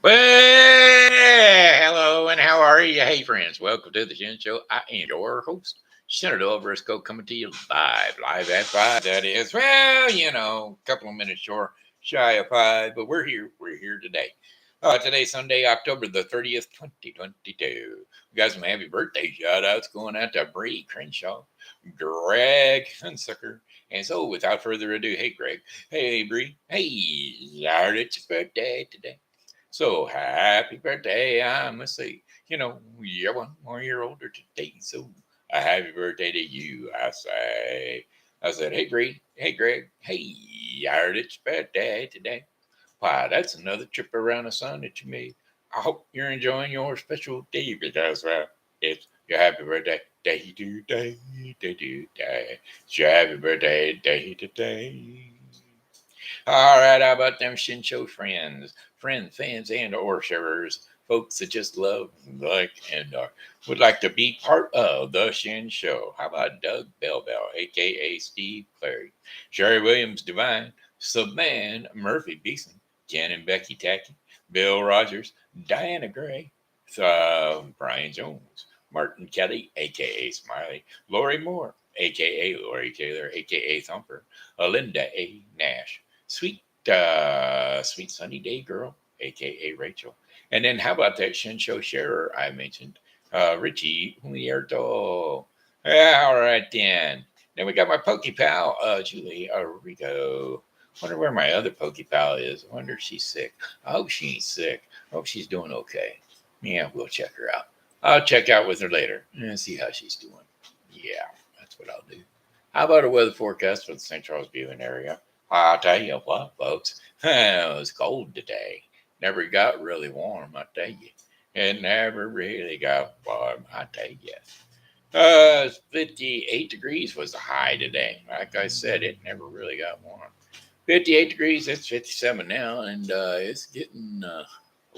Well, hello and how are you? Hey, friends, welcome to the Shen Show. I am your host, Senator Briscoe, coming to you live at 5. That is, well, a couple of minutes shy of 5, but we're here. We're here today. Today's Sunday, October the 30th, 2022. We got some happy birthday shout outs going out to Bree Crenshaw, Greg Hunsicker. And so, without further ado, hey, Greg. Hey, Bree. Hey, it's your birthday today. So happy birthday, I must say. You're 1 more year older today, so a happy birthday to you, I say. I said, hey, Greg, I heard it's your birthday today. Why, that's another trip around the sun that you made. I hope you're enjoying your special day because, well, it's your happy birthday day today, day. It's your happy birthday day today. All right, how about them Shin Show friends, fans, and or sharers, folks that just love, like, and would like to be part of the Shin Show? How about Doug Bellbell, a.k.a. Steve Clary, Sherry Williams Divine, Savannah Murphy Beason, Jen and Becky Tackett, Bill Rogers, Diana Gray, Brian Jones, Martin Kelly, a.k.a. Smiley, Lori Moore, a.k.a. Lori Taylor, a.k.a. Thumper, Linda A. Nash, sweet sunny day girl, aka Rachel. And then how about that Shin Show sharer I mentioned, Richie Humarito. Yeah, all right then. Then we got my Pokey pal, Julie Regot. Wonder where my other Pokey pal is. Wonder if she's sick. I hope she ain't sick. I hope she's doing okay. Yeah, we'll check her out. I'll check out with her later and see how she's doing. Yeah, that's what I'll do. How about a weather forecast for the St. Charles viewing area? I'll tell you what, folks, it was cold today. Never got really warm, I tell you. It never really got warm, I tell you. 58 degrees was the high today. Like I said, it never really got warm. 58 degrees, it's 57 now, and it's getting a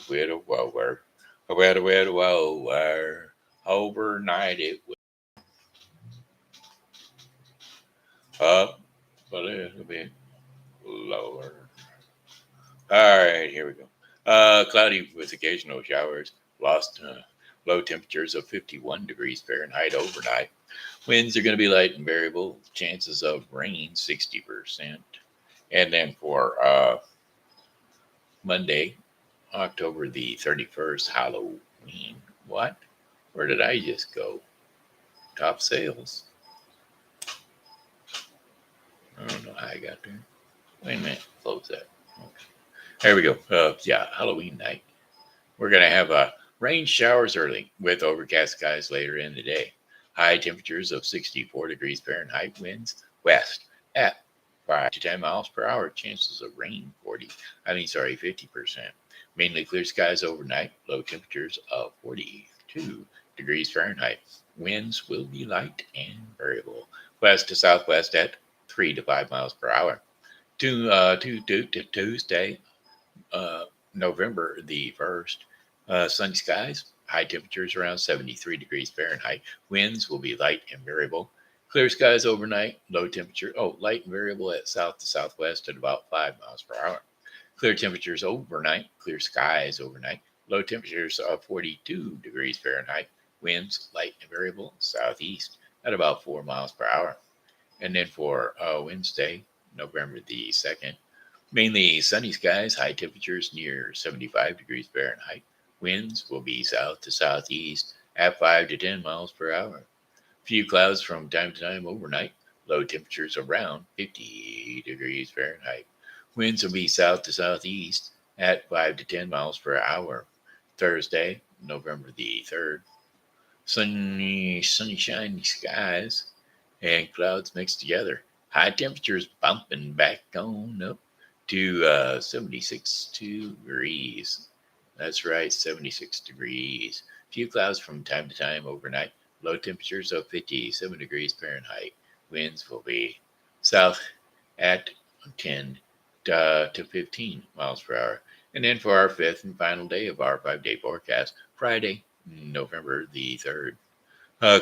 bit of warmer. A bit of warmer. Overnight it was up a little bit lower. All right, here we go. Cloudy with occasional showers. Lost low temperatures of 51 degrees Fahrenheit overnight. Winds are going to be light and variable. Chances of rain 60%. And then for Monday, October the 31st, Halloween. What? Where did I just go? Top sales. I don't know how I got there. Wait a minute. Close that. Okay. There we go. Yeah, Halloween night. We're going to have rain showers early with overcast skies later in the day. High temperatures of 64 degrees Fahrenheit. Winds west at 5 to 10 miles per hour. Chances of rain 50%. Mainly clear skies overnight. Low temperatures of 42 degrees Fahrenheit. Winds will be light and variable. West to southwest at 3 to 5 miles per hour. Tuesday, November the 1st. Sunny skies, high temperatures around 73 degrees Fahrenheit. Winds will be light and variable. Clear skies overnight, light and variable at south to southwest at about 5 miles per hour. Clear temperatures overnight, clear skies overnight. Low temperatures of 42 degrees Fahrenheit. Winds light and variable southeast at about 4 miles per hour. And then for Wednesday, November the 2nd, mainly sunny skies, high temperatures near 75 degrees Fahrenheit. Winds will be south to southeast at 5 to 10 miles per hour. Few clouds from time to time overnight. Low temperatures around 50 degrees Fahrenheit. Winds will be south to southeast at 5 to 10 miles per hour. Thursday, November the 3rd. Sunshiny skies and clouds mixed together. High temperatures bumping back on up to 76 degrees. That's right, 76 degrees. Few clouds from time to time overnight. Low temperatures of 57 degrees Fahrenheit. Winds will be south at 10 to 15 miles per hour. And then for our fifth and final day of our 5-day forecast, Friday, November the 3rd.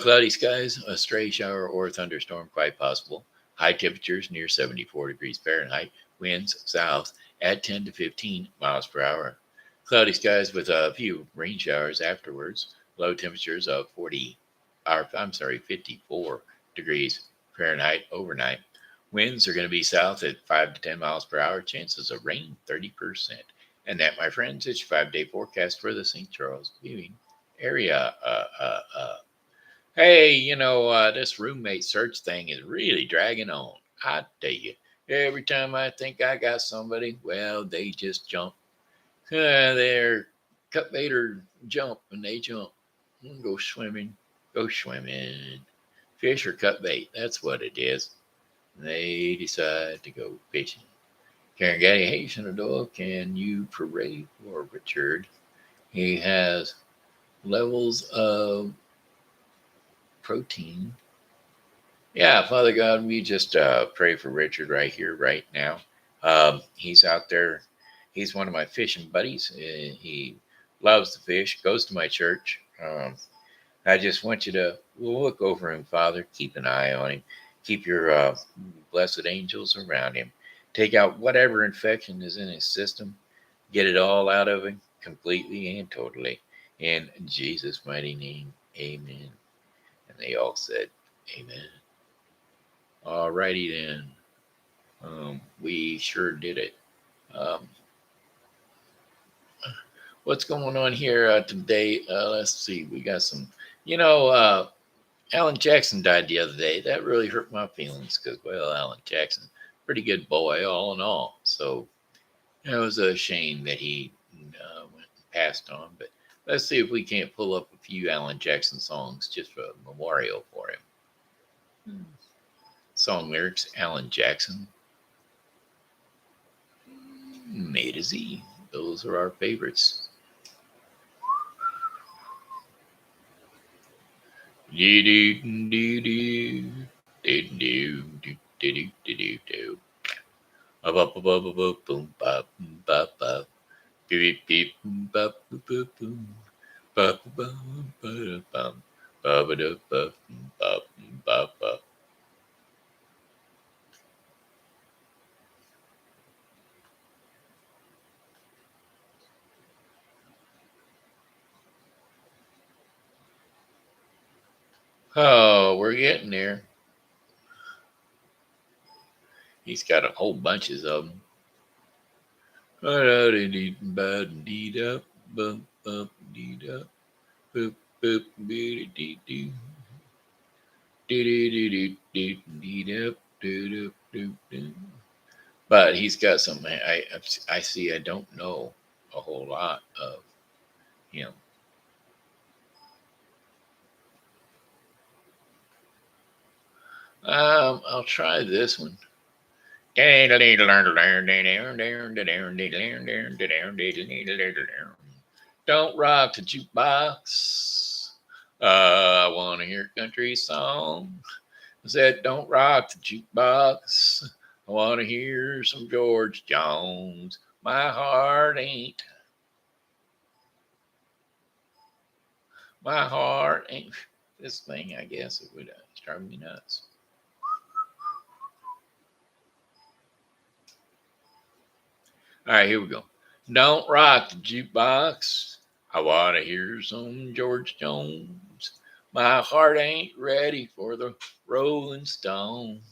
Cloudy skies, a stray shower or thunderstorm quite possible. High temperatures near 74 degrees Fahrenheit. Winds south at 10 to 15 miles per hour. Cloudy skies with a few rain showers afterwards. Low temperatures of 54 degrees Fahrenheit overnight. Winds are going to be south at 5 to 10 miles per hour. Chances of rain 30%. And that, my friends, is your 5-day forecast for the St. Charles viewing area. Hey, this roommate search thing is really dragging on. I tell you, every time I think I got somebody, well, they just jump. They're cut bait or jump, and they jump. Go swimming, go swimming. Fish or cut bait, that's what it is. They decide to go fishing. Karen Gaddy, hey, Shenandoah, can you pray for Richard? He has levels of protein. Yeah, Father God, we just pray for Richard right here, right now. He's out there. He's one of my fishing buddies. He loves to fish, goes to my church. I just want you to look over him, Father. Keep an eye on him. Keep your blessed angels around him. Take out whatever infection is in his system. Get it all out of him completely and totally. In Jesus' mighty name, amen. And they all said, amen. All righty then. We sure did it. Um, what's going on here today? Let's see. We got some, Alan Jackson died the other day. That really hurt my feelings because, well, Alan Jackson, pretty good boy, all in all. So it was a shame that he went and passed on. But let's see if we can't pull up a few Alan Jackson songs just for a memorial for him. Song lyrics, Alan Jackson, A to Z. Those are our favorites. Do do do do do do do do do do. Up up up up up up boom bop bop bop beep beep bop boop boop boom bop bop bop bop bop bop bop bop bop bop. Oh, we're getting there. He's got a whole bunches of them. But he's got some. I see. I don't know a whole lot of him. I'll try this one. Don't rock the jukebox. I want to hear country song. I said, don't rock the jukebox. I want to hear some George Jones. My heart ain't. My heart ain't. This thing, I guess, it would drive me nuts. All right, here we go. Don't rock the jukebox. I want to hear some George Jones. My heart ain't ready for the Rolling Stones.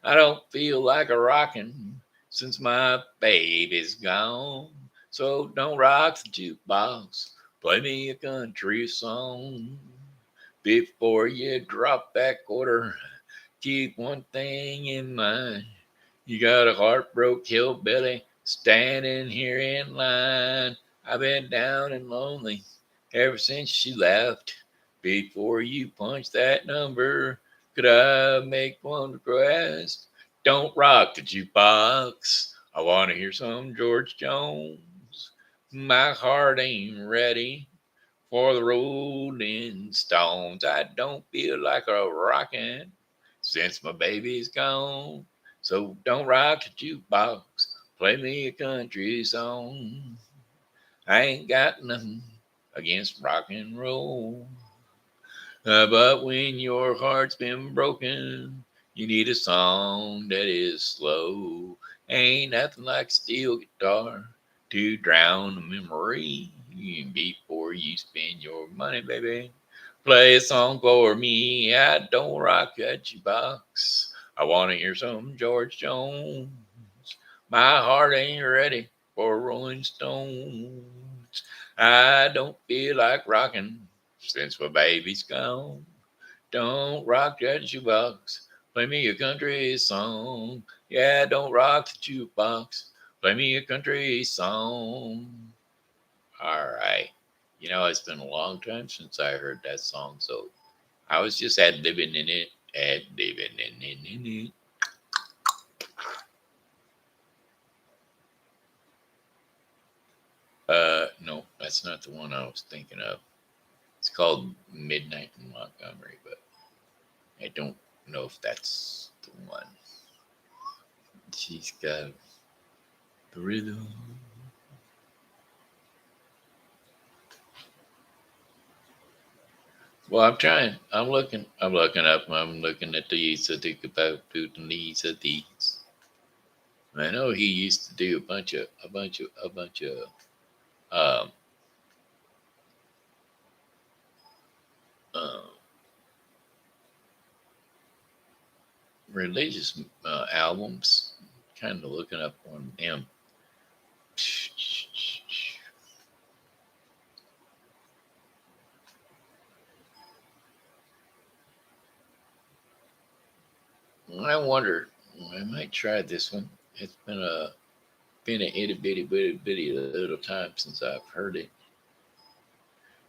I don't feel like a rockin' since my baby's gone. So don't rock the jukebox. Play me a country song. Before you drop that quarter, keep one thing in mind. You got a heartbroken hillbilly standing here in line. I've been down and lonely ever since she left. Before you punch that number, could I make one request? Don't rock the jukebox. I want to hear some George Jones. My heart ain't ready for the Rolling Stones. I don't feel like a rockin' since my baby's gone. So don't rock the jukebox. Play me a country song. I ain't got nothing against rock and roll. But when your heart's been broken, you need a song that is slow. Ain't nothing like a steel guitar to drown a memory before you spend your money, baby. Play a song for me. I don't rock that jukebox. I want to hear some George Jones. My heart ain't ready for Rolling Stones. I don't feel like rocking since my baby's gone. Don't rock that jukebox. Play me a country song. Yeah, don't rock the jukebox. Play me a country song. All right. It's been a long time since I heard that song, so I was just ad libbing in it. Ad libbing in it. No, that's not the one I was thinking of. It's called Midnight in Montgomery, but I don't know if that's the one. She's got the rhythm. Well, I'm trying. I'm looking. I'm looking up. I'm looking at these. I think about doing these of these. I know he used to do a bunch of um, uh, religious albums. Kind of looking up on him. I wonder. I might try this one. It's been a itty bitty little time since I've heard it.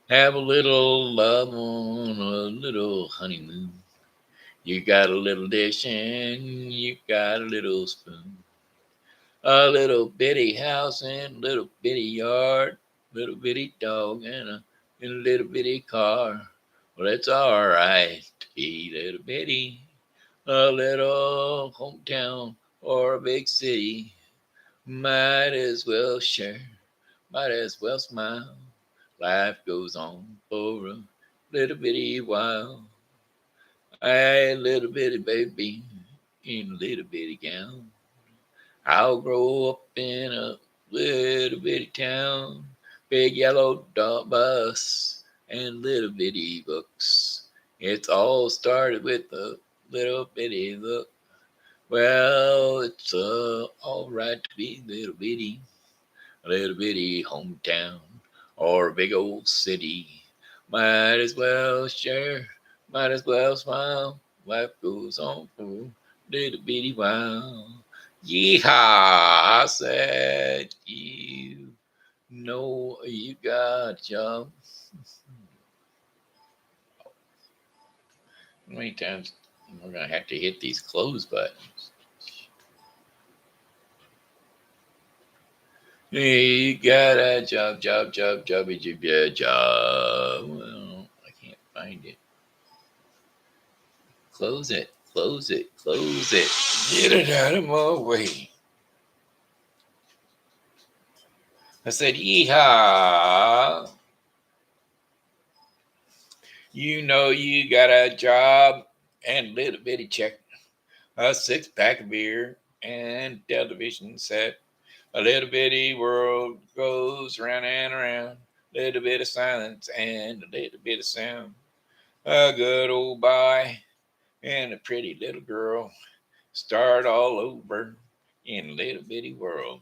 Have a little love on a little honeymoon. You got a little dish and you got a little spoon. A little bitty house and a little bitty yard. Little bitty dog and a little bitty car. Well, it's all right to be little bitty. A little hometown or a big city. Might as well share. Might as well smile. Life goes on for a little bitty while. I little bitty baby in a little bitty gown. I'll grow up in a little bitty town. Big yellow dog bus and little bitty books. It's all started with a little bitty look. Well, it's all right to be a little bitty hometown or a big old city. Might as well share, might as well smile. Life goes on for a little bitty while. Yeehaw! I said you know you got a job. How many times we're gonna have to hit these close buttons? Hey, you got a job, job. Well, I can't find it. Close it, close it, close it. Get it out of my way. I said, yeehaw. You know you got a job and a little bitty check, a six-pack of beer and television set. A little bitty world goes round and around. Little bit of silence and a little bit of sound. A good old boy and a pretty little girl start all over in a little bitty world.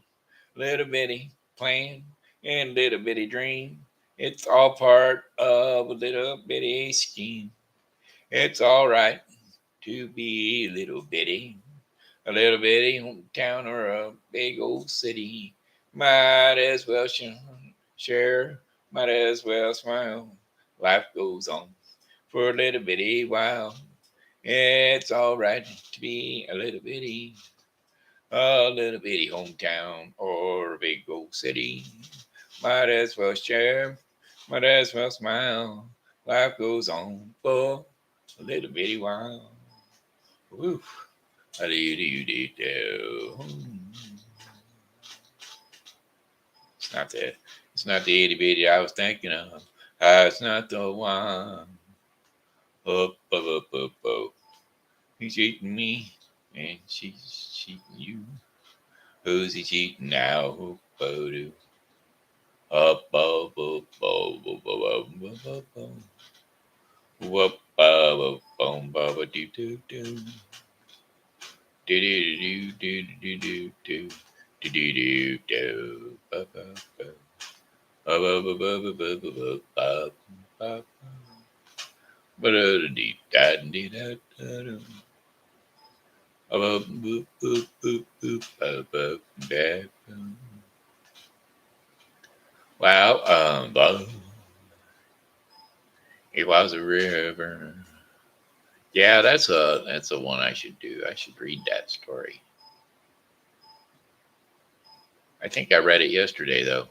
Little bitty plan and little bitty dream. It's all part of a little bitty scheme. It's all right to be little bitty. A little bitty hometown or a big old city. Might as well share, might as well smile. Life goes on for a little bitty while. It's all right to be a little bitty hometown or a big old city. Might as well share, might as well smile. Life goes on for a little bitty while. Woo. It's not the it's not the itty bitty I was thinking of. It's not the one. Up. He's cheating me and she's cheating you. Who's he cheating now? Up, up, up, up, up, up, up, up, up. Whoop, ba, boom, ba, ba, doo, doo, doo. Do, do, do, do, do, do, do, do, do, do, ba, ba, ba. Ba, ba, ba, ba, ba, ba, ba, ba, ba, ba. Ba, da, da, dee, da, dee, da, da, da. Ba, boop, boop, boop, boop, ba, ba, ba, ba. Well, it was a river. Yeah, that's a one I should do. I should read that story. I think I read it yesterday though.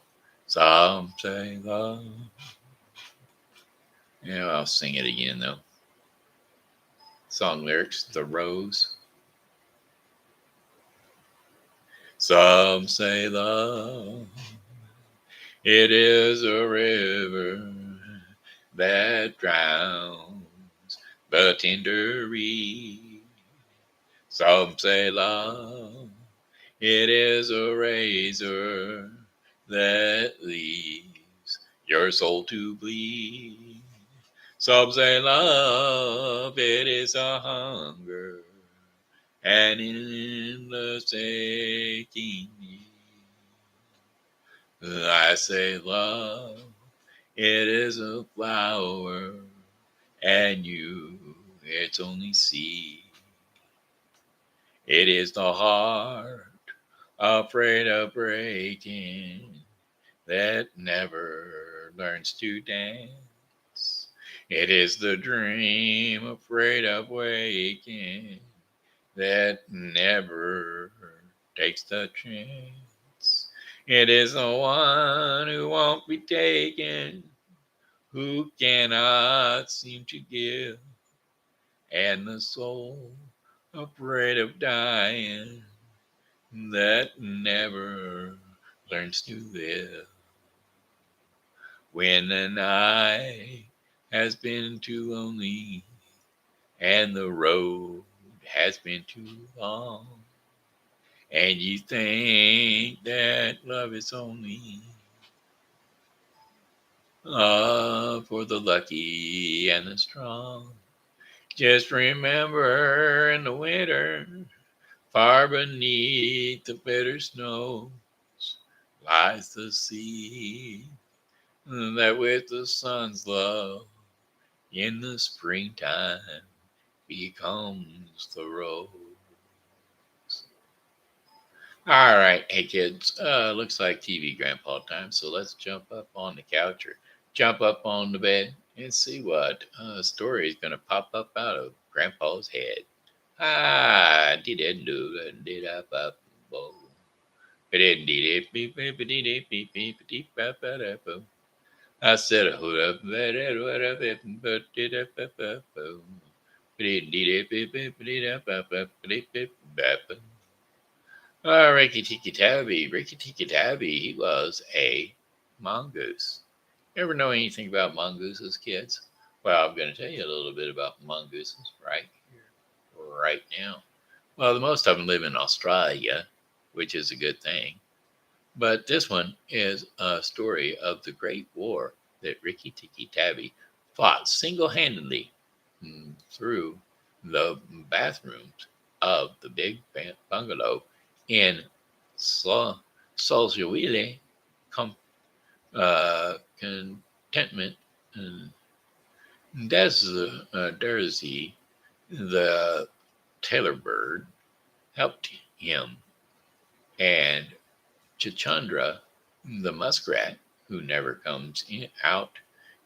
Some say love. Yeah, I'll sing it again though. Song lyrics: The Rose. Some say love. It is a river that drowns the tender reed. Some say love. It is a razor that leaves your soul to bleed. Some say love, it is a hunger and endless aching need. I say love, it is a flower, and you, its only seed. It is the heart afraid of breaking that never learns to dance. It is the dream afraid of waking that never takes the chance. It is the one who won't be taken, who cannot seem to give, and the soul afraid of dying that never learns to live. When the night has been too lonely and the road has been too long, and you think that love is only for the lucky and the strong, just remember in the winter, far beneath the bitter snows, lies the sea that with the sun's love in the springtime becomes the rose. All right, hey kids, looks like TV grandpa time, so let's jump up on the couch or jump up on the bed and see what story is going to pop up out of grandpa's head. Ah, did it do that? Did I pop? I said, hold up, Ricky Tikki Tabby. Ricky Tikki Tabby, he was a mongoose. Ever know anything about mongooses, kids? Well, I'm going to tell you a little bit about mongooses right here, right now. Well, the most of them live in Australia, which is a good thing. But this one is a story of the Great War that Ricky Tikki Tabby fought single handedly through the bathrooms of the big bungalow in Solsawili contentment. And Dersey, the tailor bird, helped him, and Chichandra, the muskrat, who never comes out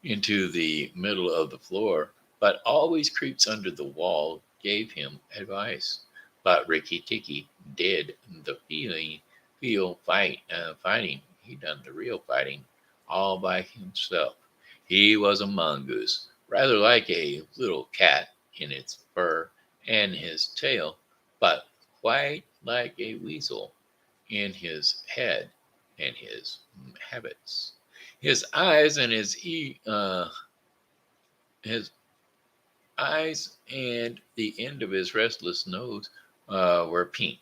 into the middle of the floor, but always creeps under the wall, gave him advice. But Ricky Tikki did the fighting. He done the real fighting all by himself. He was a mongoose, rather like a little cat in its fur and his tail, but quite like a weasel in his head and his habits. His eyes and his eyes and the end of his restless nose were pink.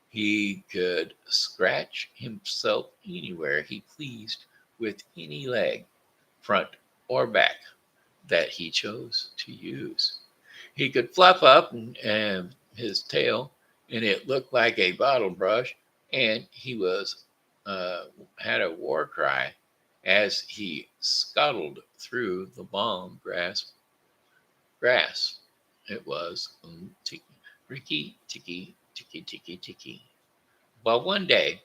He could scratch himself anywhere he pleased with any leg, front or back, that he chose to use. He could fluff up and his tail, and it looked like a bottle brush, and he was uh, had a war cry as he scuttled through the long grass. It was tiki, Ricky, tiki, tiki, tiki, tiki. Well, one day,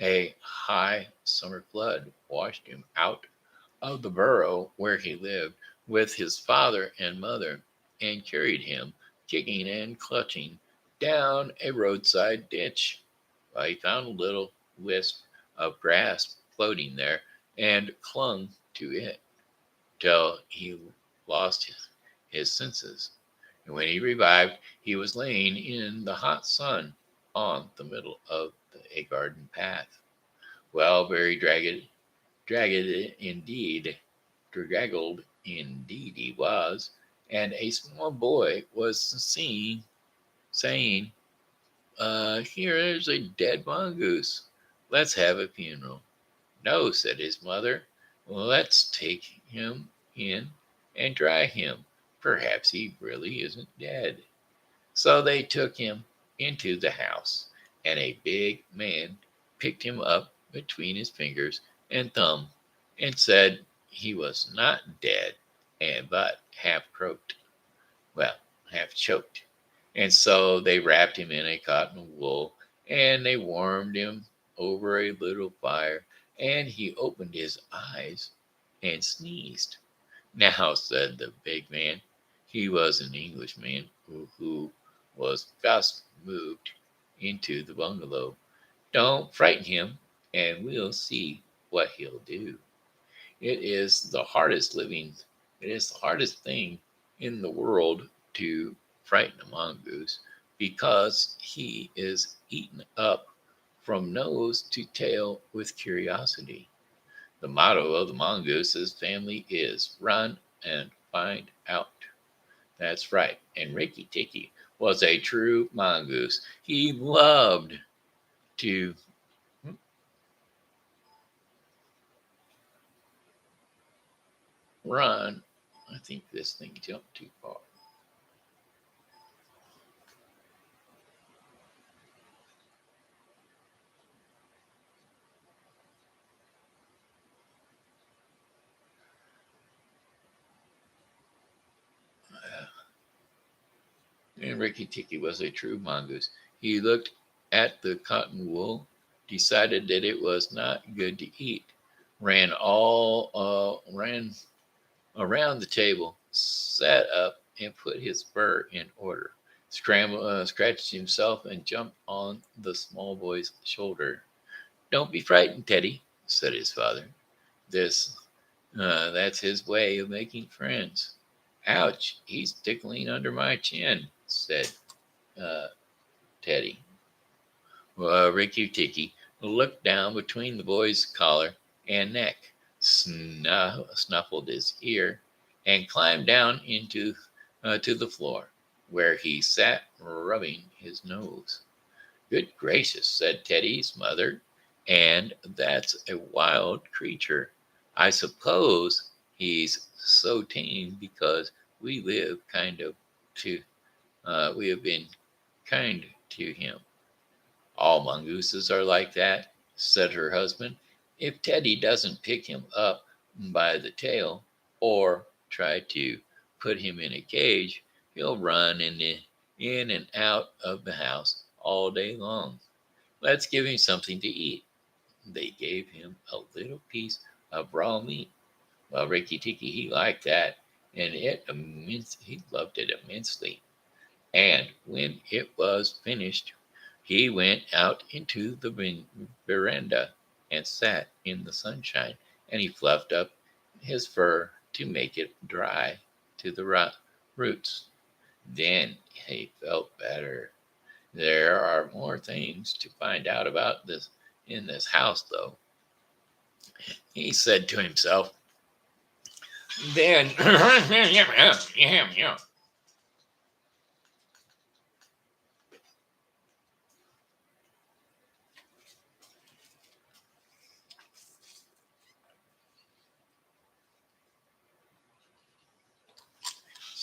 a high summer flood washed him out of the burrow where he lived with his father and mother and carried him, kicking and clutching, down a roadside ditch. Well, he found a little wisp of grass floating there and clung to it till he lost his senses. And when he revived, he was laying in the hot sun on the middle of a garden path. Well, very dragged indeed, draggled indeed he was, and a small boy was saying, here is a dead mongoose. Let's have a funeral. No, said his mother. Let's take him in and dry him. Perhaps he really isn't dead. So they took him into the house, and a big man picked him up between his fingers and thumb and said he was not dead, and but half croaked, well, half choked. And so they wrapped him in a cotton wool, and they warmed him over a little fire, and he opened his eyes and sneezed. Now, said the big man, he was an Englishman who was just moved into the bungalow. Don't frighten him, and we'll see what he'll do. It is the hardest living, it is the hardest thing in the world to frighten a mongoose because he is eaten up from nose to tail with curiosity. The motto of the mongoose's family is run and find out. That's right. And Ricky Ticky was a true mongoose. He loved to run. I think this thing jumped too far. And Ricky Ticky was a true mongoose. He looked at the cotton wool, decided that it was not good to eat, ran around the table, sat up, and put his fur in order. Scratched himself, and jumped on the small boy's shoulder. Don't be frightened, Teddy, said his father. This, that's his way of making friends. Ouch, he's tickling under my chin, said uh, Teddy. Ricky Ticky looked down between the boy's collar and neck, snuffled his ear, and climbed down into to the floor, where he sat rubbing his nose. Good gracious, said Teddy's mother, and that's a wild creature. I suppose he's so tame because we live kind of to we have been kind to him. All mongooses are like that, said her husband. If Teddy doesn't pick him up by the tail or try to put him in a cage, he'll run in and out of the house all day long. Let's give him something to eat. They gave him a little piece of raw meat. Well, Ricky Ticky, he liked that, and he loved it immensely. And when it was finished, he went out into the veranda and sat in the sunshine, and he fluffed up his fur to make it dry to the roots. Then he felt better. There are more things to find out about this in this house, though, he said to himself. Then,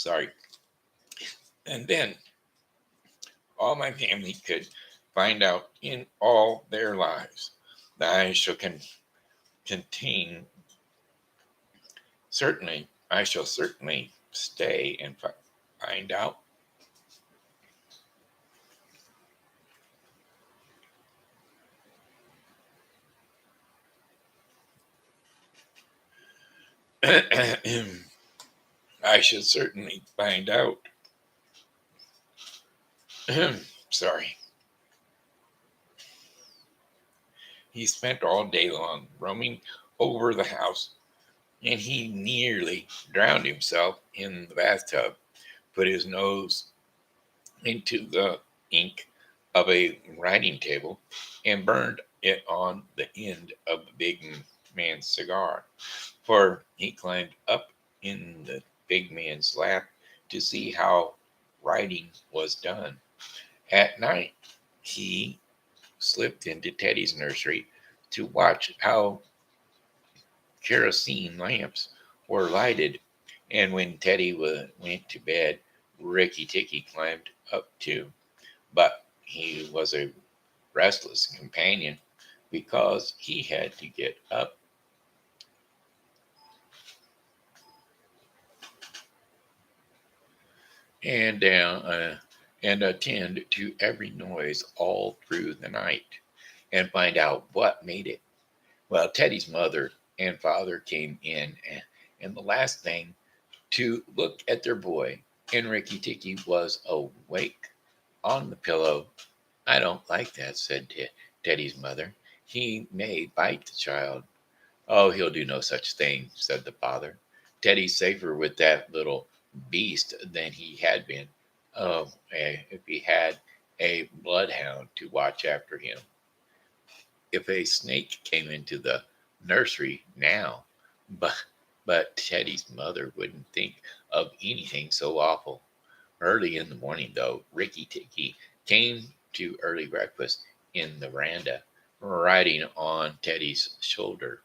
Sorry. And then all my family could find out in all their lives that I shall contain. Certainly, I shall certainly stay and find out. I should certainly find out. Sorry. He spent all day long roaming over the house, and he nearly drowned himself in the bathtub, put his nose into the ink of a writing table, and burned it on the end of the big man's cigar, for he climbed up in the big man's lap to see how writing was done. At night, he slipped into Teddy's nursery to watch how kerosene lamps were lighted, and when Teddy went to bed, Ricky Ticky climbed up too. But he was a restless companion because he had to get up and down and attend to every noise all through the night and find out what made it. Well, Teddy's mother and father came in, and the last thing to look at their boy, and Ricky Ticky was awake on the pillow. I don't like that, said Teddy's mother. He may bite the child. Oh, he'll do no such thing, said the father. Teddy's safer with that little beast than he had been. Oh, if he had a bloodhound to watch after him. If a snake came into the nursery now, but Teddy's mother wouldn't think of anything so awful. Early in the morning, though, Ricky Ticky came to early breakfast in the veranda, riding on Teddy's shoulder,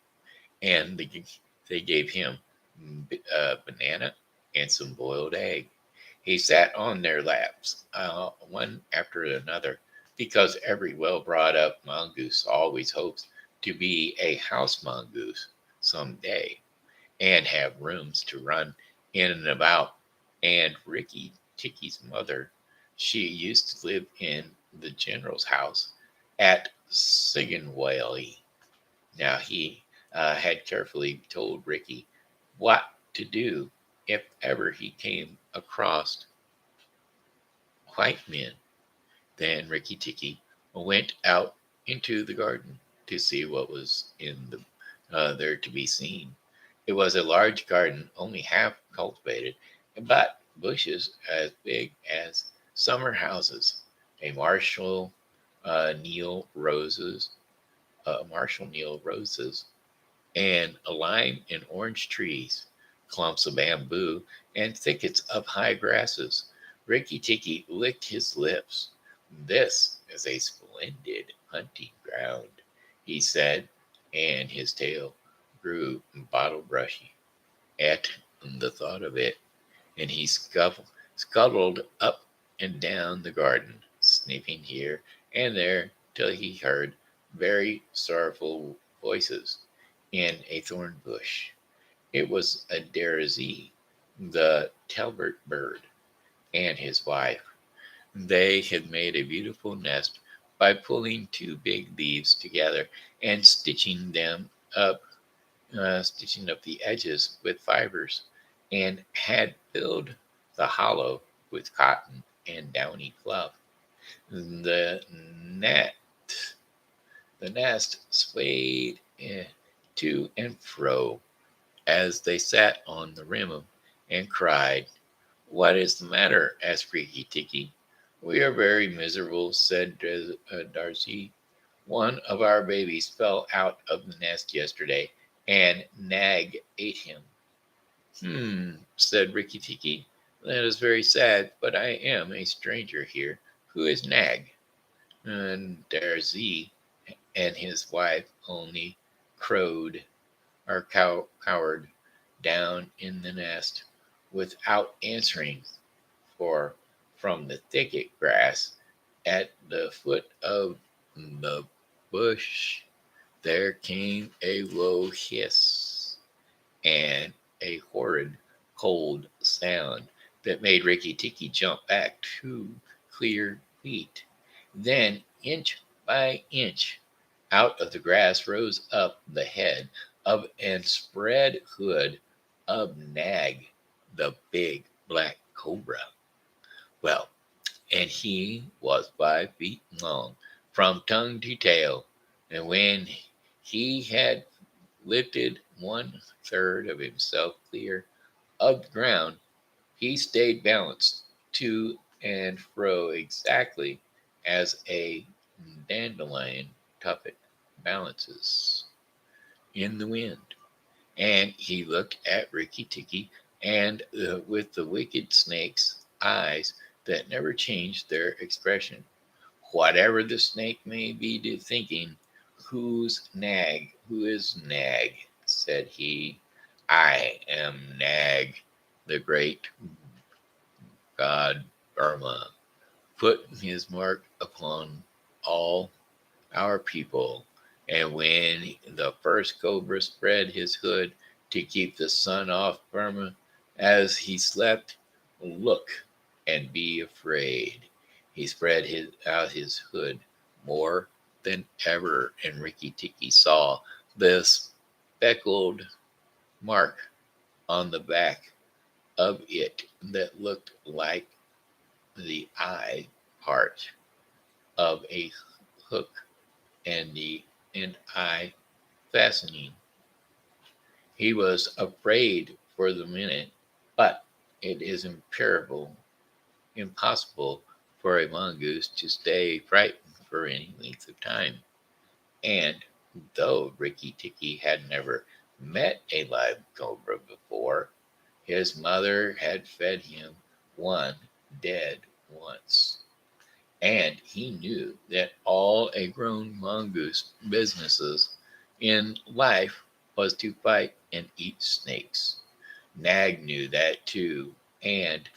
and they gave him a banana and some boiled egg. He sat on their laps, one after another, because every well brought up mongoose always hopes to be a house mongoose some day and have rooms to run in and about. And Ricky Ticky's mother, she used to live in the general's house at Siganwale. Now he had carefully told Ricky what to do if ever he came across white men. Then Ricky Ticky went out into the garden to see what was there to be seen. It was a large garden, only half cultivated, but bushes as big as summer houses. A Neil roses, Marshall Neil roses, and a lime and orange trees, clumps of bamboo, and thickets of high grasses. Ricky Ticky licked his lips. This is a splendid hunting ground, he said, and his tail grew bottle brushy at the thought of it, and he scuttled up and down the garden, sniffing here and there till he heard very sorrowful voices in a thorn bush. It was a Darazee, the Talbot bird, and his wife. They had made a beautiful nest by pulling two big leaves together and stitching up the edges with fibers, and had filled the hollow with cotton and downy fluff. The net, the nest swayed to and fro as they sat on the rim and cried. "What is the matter?" asked Rikki Tikki. "We are very miserable," said Darcy. "One of our babies fell out of the nest yesterday, and Nag ate him." Said Rikki Tikki. "That is very sad, but I am a stranger here. Who is Nag?" And Darcy and his wife only crowed or cowered down in the nest. without answering, for from the thicket grass at the foot of the bush there came a low hiss and a horrid cold sound that made Ricky Ticky jump back 2 clear feet. Then, inch by inch, out of the grass rose up the head of and spread hood of Nag, the big black cobra. Well, and he was 5 feet long, from tongue to tail, and when he had lifted 1/3 of himself clear of the ground, he stayed balanced to and fro exactly as a dandelion tuffet balances in the wind. And he looked at Ricky Ticky and with the wicked snake's eyes that never changed their expression. Whatever the snake may be thinking, who is Nag? Said he. I am Nag, the great god Burma, put his mark upon all our people. And when the first cobra spread his hood to keep the sun off Burma as he slept, look and be afraid. He spread out his hood more than ever, and Ricky Ticky saw this speckled mark on the back of it that looked like the eye part of a hook and the and eye fastening. He was afraid for the minute, but it is impossible for a mongoose to stay frightened for any length of time. And though Ricky Ticky had never met a live cobra before, his mother had fed him one dead once. And he knew that all a grown mongoose businesses in life was to fight and eat snakes. Nag knew that too, and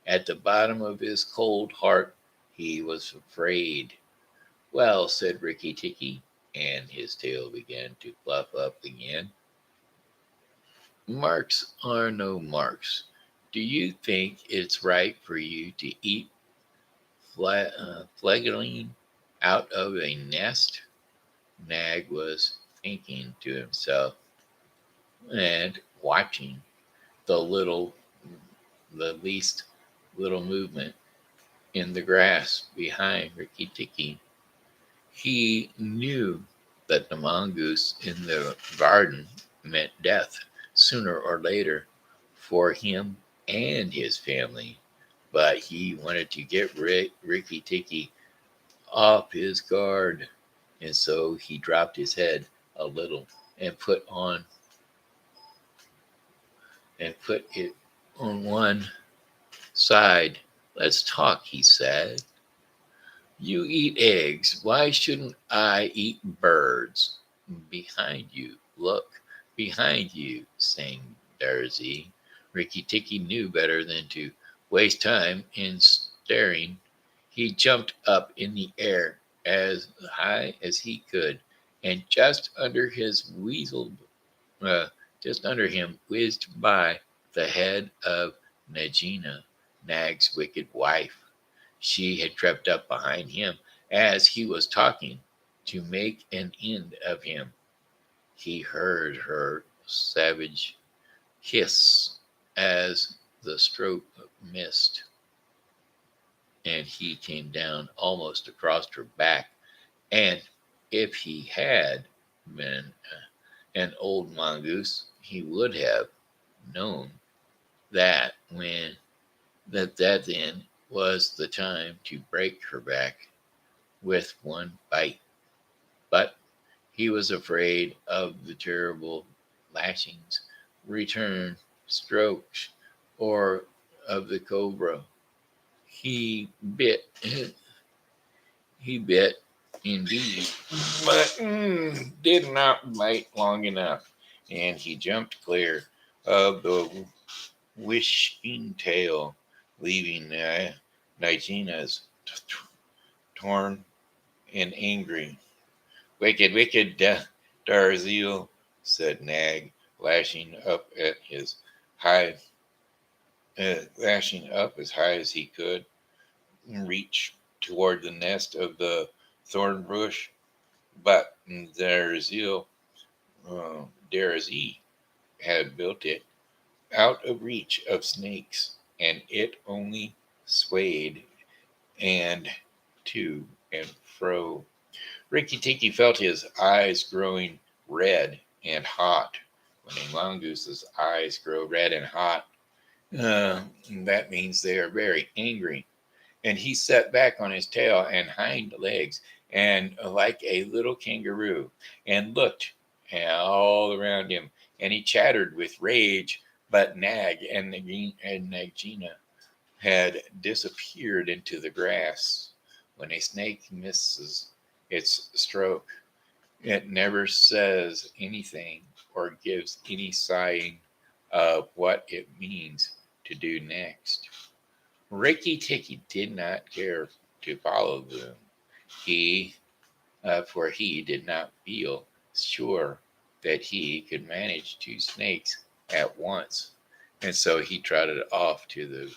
at the bottom of his cold heart he was afraid. Well, said Ricky Ticky, and his tail began to fluff up again. Marks are no marks. Do you think it's right for you to eat fledgling out of a nest? Nag was thinking to himself and watching the little, the least little movement in the grass behind Ricky Ticky. He knew that the mongoose in the garden meant death sooner or later for him and his family, but he wanted to get Ricky Ticky off his guard, and so he dropped his head a little and put it on one side. Let's talk, he said. You eat eggs. Why shouldn't I eat birds? Behind you. Look, behind you, sang Daisy. Ricky Ticky knew better than to waste time in staring. He jumped up in the air as high as he could, and uh, just under him whizzed by the head of Najina, Nag's wicked wife. She had crept up behind him as he was talking to make an end of him. He heard her savage hiss as the stroke missed, and he came down almost across her back. And if he had been an old mongoose, he would have known that that then was the time to break her back with one bite. But he was afraid of the terrible lashings, return strokes, or of the cobra. He bit, he bit indeed, but did not bite long enough, and he jumped clear of the wishing tail, leaving Nigina's torn and angry. Wicked, wicked, Darzil, said Nag, lashing up at his high, lashing up as high as he could, reach toward the nest of the thorn bush. But Darzil had built it out of reach of snakes, and it only swayed and to and fro. Rikki Tikki felt his eyes growing red and hot. When a mongoose's eyes grow red and hot, that means they are very angry. And he sat back on his tail and hind legs, and like a little kangaroo, and looked all around him. And he chattered with rage, but Nagina had disappeared into the grass. When a snake misses its stroke, it never says anything or gives any sign of what it means to do next. Rikki Tikki did not care to follow them. He, for he did not feel sure that he could manage two snakes at once, and so he trotted off to the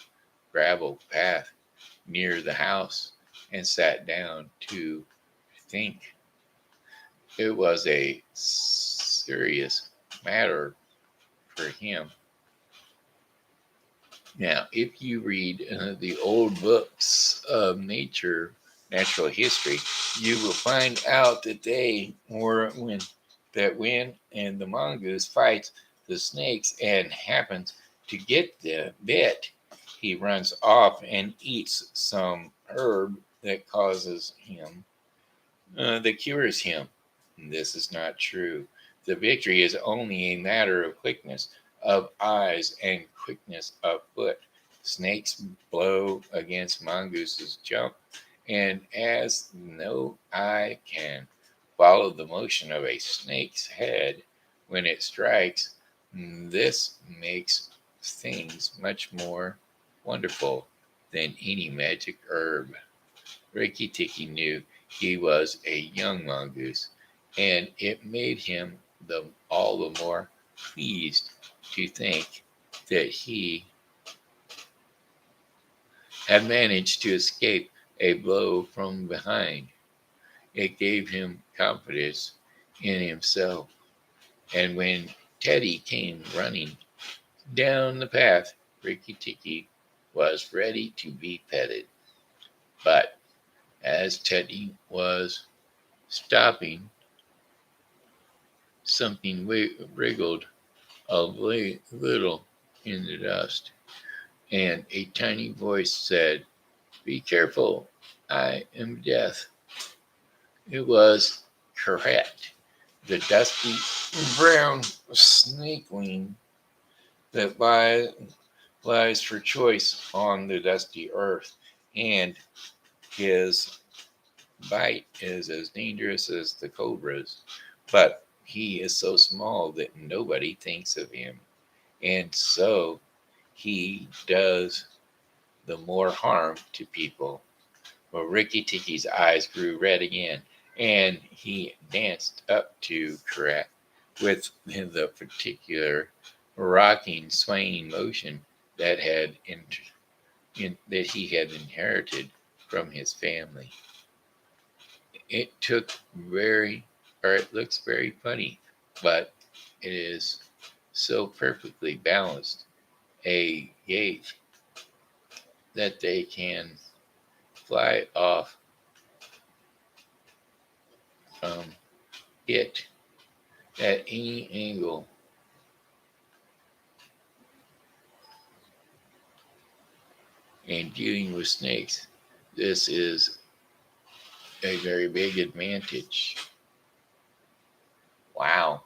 gravel path near the house and sat down to think. It was a serious matter for him. Now, if you read the old books of natural history, you will find out that when and the mongoose fights the snakes and happens to get the bit, he runs off and eats some herb that that cures him. This is not true. The victory is only a matter of quickness of eyes and quickness of foot. Snakes blow against mongooses jump, and as no eye can follow the motion of a snake's head when it strikes, this makes things much more wonderful than any magic herb. Rikki Tikki knew he was a young mongoose, and it made him all the more pleased to think that he had managed to escape a blow from behind. It gave him confidence in himself. And when Teddy came running down the path, Rikki Tikki was ready to be petted. But as Teddy was stopping, something wriggled a little in the dust, and a tiny voice said, "Be careful, I am death." It was correct. The dusty brown snakeling that lies for choice on the dusty earth, and his bite is as dangerous as the cobra's, but he is so small that nobody thinks of him, and so he does the more harm to people. Well, Rikki Tikki's eyes grew red again, and he danced up to Karat with the particular rocking, swaying motion that that he had inherited from his family. It looks very funny, but it is so perfectly balanced a gait that they can fly off from it at any angle. And dealing with snakes, this is a very big advantage. Wow.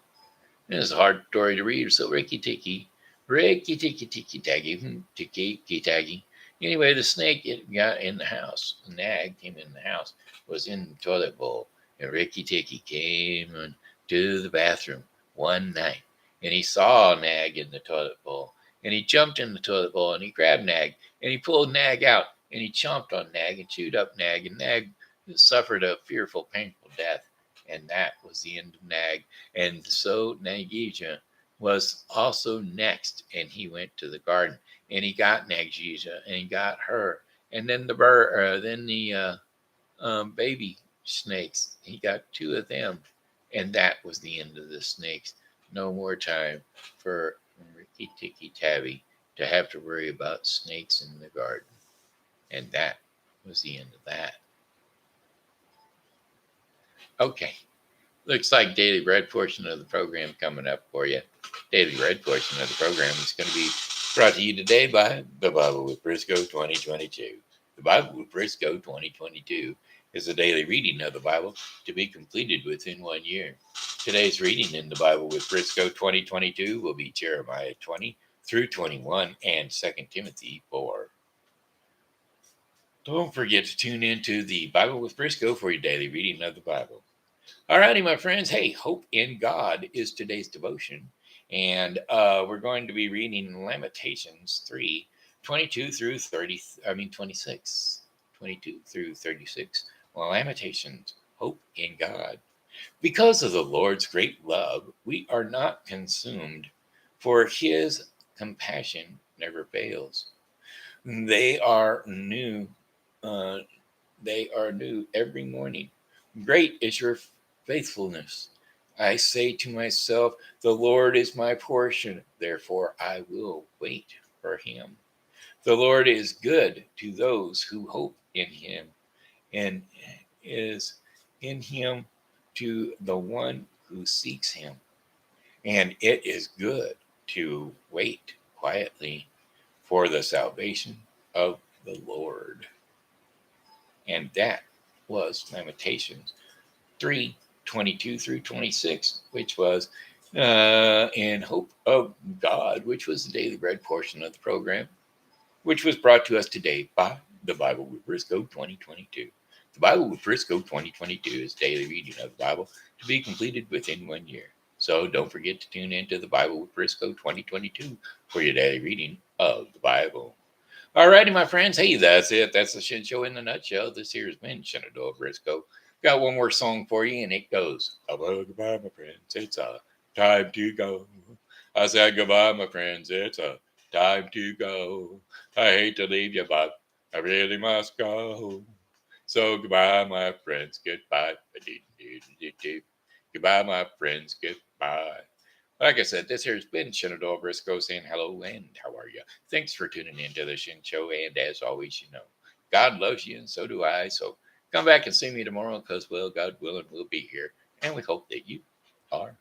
This is a hard story to read. So Rikki Tikki, Tikki Taggy. Anyway, the snake it got in the house. The nag came in the house, was in the toilet bowl, and Rikki Tikki came to the bathroom one night, and he saw a nag in the toilet bowl, and he jumped in the toilet bowl and he grabbed Nag and he pulled Nag out and he chomped on Nag and chewed up Nag, and Nag suffered a fearful, painful death. And that was the end of Nag. And so Nagija was also next, and he went to the garden and he got Nagija and he got her, and then the baby snakes. He got two of them, and that was the end of the snakes. No more time for Ricky Tikki Tabby to have to worry about snakes in the garden. And that was the end of that. Okay, looks like daily bread portion of the program coming up for you. Daily bread portion of the program is going to be brought to you today by the Bible with Briscoe 2022. The Bible with Briscoe 2022 is a daily reading of the Bible to be completed within 1 year. Today's reading in the Bible with Briscoe 2022 will be Jeremiah 20 through 21 and 2 Timothy 4. Don't forget to tune in to the Bible with Briscoe for your daily reading of the Bible. Alrighty, my friends. Hey, hope in God is today's devotion. And we're going to be reading Lamentations 3, 22 through 26. 22 through 36. Well, Lamentations, hope in God. Because of the Lord's great love, we are not consumed, for his compassion never fails. They are new. They are new every morning. Great is your faithfulness. I say to myself, the Lord is my portion, therefore I will wait for him. The Lord is good to those who hope in him, and is in him to the one who seeks him. And it is good to wait quietly for the salvation of the Lord. And that was Lamentations 3, 22 through 26, which was in hope of God, which was the daily bread portion of the program, which was brought to us today by the Bible with Briscoe 2022. The Bible with Briscoe 2022 is daily reading of the Bible to be completed within 1 year. So don't forget to tune into the Bible with Briscoe 2022 for your daily reading of the Bible. Alrighty, my friends. Hey, that's it. That's the Shen Show in a nutshell. This here has been Shenandoah Briscoe. Got one more song for you, and it goes, "Hello, goodbye, my friends. It's time to go." I said, "Goodbye, my friends. It's time to go. I hate to leave you, but I really must go. So goodbye, my friends. Goodbye. Goodbye, my friends. Goodbye." Like I said, this here has been Shenandoah Briscoe saying hello and how are you? Thanks for tuning in to the Shen Show. And as always, God loves you and so do I. So come back and see me tomorrow because, well, God willing, we'll be here. And we hope that you are